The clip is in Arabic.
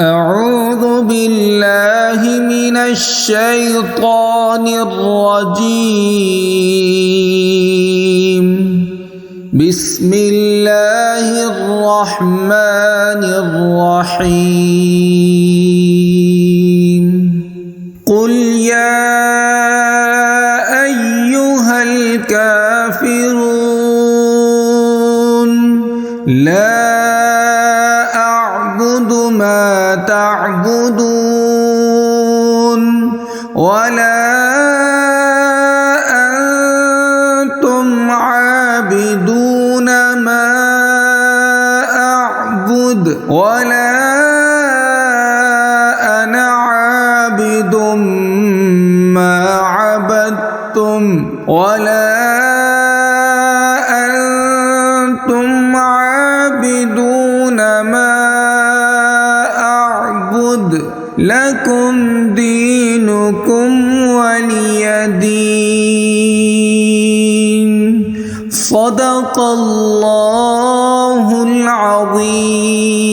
أعوذ بالله من الشيطان الرجيم. بسم الله الرحمن الرحيم. قل يا أيها الكافرون لا أعبد ما تعبدون ولا أنتم عابدون ما أعبد ولا أنا عابد ما عبدتم ولا أنتم عابدون ما أعبد لكم دينكم ولي دين. صدق الله العظيم.